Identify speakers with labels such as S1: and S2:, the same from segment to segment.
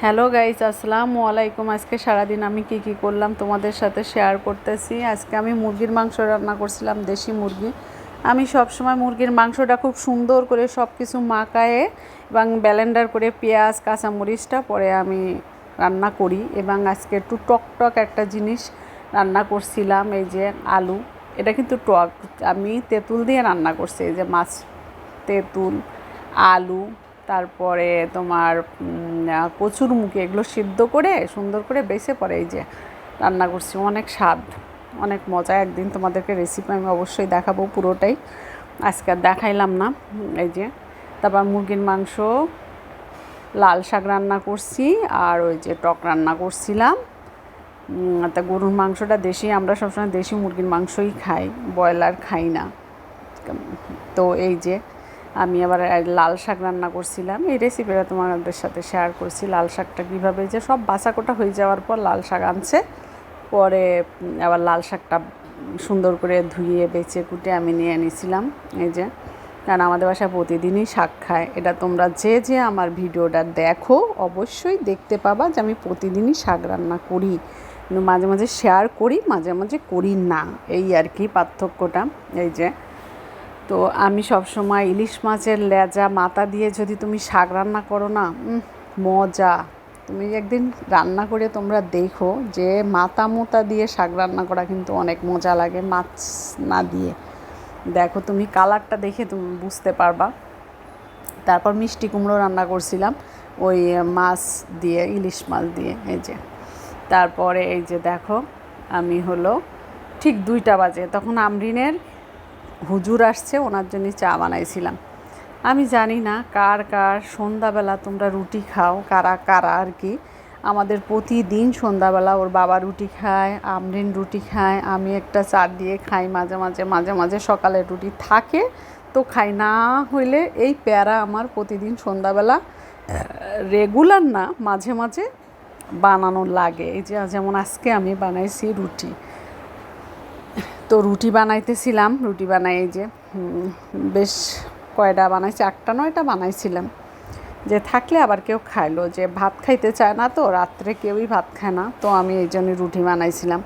S1: Hello guys, আসসালামু আলাইকুম। আজকে সারাদিন আমি কি করলাম তোমাদের সাথে শেয়ার করতেছি। আজকে আমি মুরগির মাংস রান্না করছিলাম, দেশি মুরগি। আমি সব সময় মুরগির মাংসটা খুব সুন্দর করে সব কিছু মাখায়ে এবং ব্লেন্ডার করে পেঁয়াজ কাঁচামরিচটা পরে আমি রান্না করি। এবং আজকে একটু টক একটা জিনিস রান্না করছিলাম, এই যে আলু। এটা কিন্তু টক, আমি তেঁতুল দিয়ে রান্না করছি। এই যে মাছ, তেঁতুল, আলু, তারপরে তোমার কচুরমুখী, এগুলো সিদ্ধ করে সুন্দর করে বেছে পরে এই যে রান্না করছি। অনেক স্বাদ, অনেক মজা। একদিন তোমাদেরকে রেসিপি আমি অবশ্যই দেখাবো, পুরোটাই আজকে আর দেখাইলাম না। এই যে তারপর মুরগির মাংস, লাল শাক রান্না করছি, আর ওই যে টক রান্না করছিলাম। তা গরুর মাংসটা দেশি, আমরা সবসময় দেশি মুরগির মাংসই খাই, ব্রয়লার খাই না। তো এই যে আমি আবার লাল শাক রান্না করছিলাম। এই রেসিপিটা তোমাদের সাথে শেয়ার করছি। লাল শাকটা কীভাবে, যে সব বাছাকোটা হয়ে যাওয়ার পর লাল শাক আনছে, পরে আবার লাল শাকটা সুন্দর করে ধুয়ে বেছে কুটে আমি নিয়ে নিয়েছিলাম। এই যে, কারণ আমাদের বাসায় প্রতিদিনই শাক খায়। এটা তোমরা যে আমার ভিডিওটা দেখো অবশ্যই দেখতে পাবা যে আমি প্রতিদিনই শাক রান্না করি, কিন্তু মাঝে মাঝে শেয়ার করি, মাঝে মাঝে করি না, এই আর কি পার্থক্যটা। এই যে, তো আমি সবসময় ইলিশ মাছের লেজা মাথা দিয়ে যদি তুমি শাক রান্না করো না, মজা। তুমি একদিন রান্না করে তোমরা দেখো যে মাথা মোতা দিয়ে শাক রান্না করা কিন্তু অনেক মজা লাগে, মাছ না দিয়ে। দেখো তুমি কালারটা দেখে তুমি বুঝতে পারবা। তারপর মিষ্টি কুমড়ো রান্না করছিলাম ওই মাছ দিয়ে, ইলিশ মাছ দিয়ে। এই যে, তারপরে এই যে দেখো, আমি হলো ঠিক 2টা বাজে, তখন আমরিনের হুজুর আসছে, ওনার জন্য চা বানাইছিলাম। আমি জানি না কার কার সন্ধ্যাবেলা তোমরা রুটি খাও, কারা কারা আর কি। আমাদের প্রতিদিন সন্ধ্যাবেলা ওর বাবা রুটি খায়, আমরিন রুটি খায়, আমি একটা চা দিয়ে খাই। মাঝে মাঝে সকালে রুটি থাকে তো খাই, না হইলে এই প্যারা আমার প্রতিদিন সন্ধ্যাবেলা রেগুলার না, মাঝে মাঝে বানানো লাগে। এই যে যেমন আজকে আমি বানাইছি রুটি। তো রুটি বানাইতেছিলাম, রুটি বানাই এই যে বেশ কয়টা বানাইছি, 8টা 9টা বানাইছিলাম। যে থাকলে আবার কেউ খাইলো, যে ভাত খাইতে চায় না, তো রাত্রে কেউই ভাত খায় না, তো আমি এই জন্য রুটি বানাইছিলাম।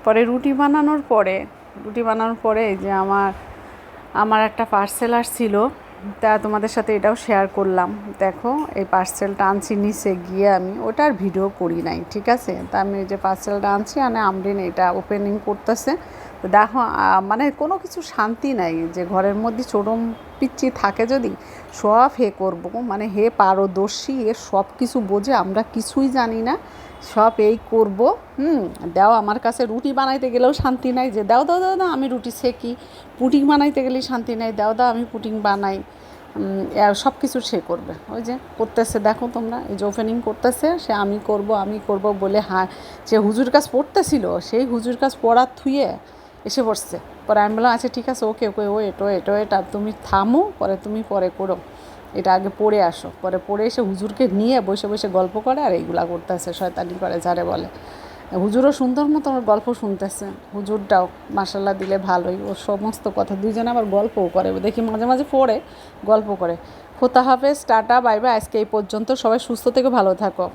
S1: পরে রুটি বানানোর পরে এই যে আমার একটা পার্সেল আসছিল, তা তোমাদের সাথে এটাও শেয়ার করলাম। দেখো এই পার্সেলটা আনছি, নিচে গিয়ে আমি ওটার ভিডিও করি নাই, ঠিক আছে। তা আমি এই যে পার্সেলটা আনছি, আমরিন এটা ওপেনিং করতেছে। তো দেখো মানে কোনো কিছু শান্তি নাই, যে ঘরের মধ্যে ছোটো পিচ্চি থাকে যদি সব হে করবো, মানে হে পারদর্শী, এ সব কিছু বোঝে, আমরা কিছুই জানি না, সব এই করব। দাও, আমার কাছে রুটি বানাইতে গেলেও শান্তি নাই, যে দাও দাও দাও দাও আমি রুটি সেকি। পুডিং বানাইতে গেলেই শান্তি নাই, দাও দাও আমি পুডিং বানাই। সব কিছু সে করবে। ওই যে করতেছে, দেখো তোমরা, এই যে ওপেনিং করতেছে, সে আমি করব বলে, হ্যাঁ, যে হুজুর কাজ পড়তেছিল, সেই হুজুর কাজ পড়ার থুয়ে এসে পড়ছে। পরে আমি বললাম আচ্ছা ঠিক আছে, ওকে ওয়েট, আর তুমি থামো, তুমি পরে করো, এটা আগে পড়ে আসো। পরে এসে হুজুরকে নিয়ে বসে গল্প করে, আর এইগুলা করতেছে, শয়তানি করে যারে বলে। হুজুরও সুন্দর মতো ওর গল্প শুনতেছে, হুজুরটাও মাশাল্লাহ দিলে ভালোই, ওর সমস্ত কথা, দুইজনে আবার গল্পও করে, দেখি মাঝে মাঝে পড়ে গল্প করে। খোদা হাফেজ, টাটা, বাই বাই। আজকে এই পর্যন্ত, সবাই সুস্থ থেকে ভালো থাকো।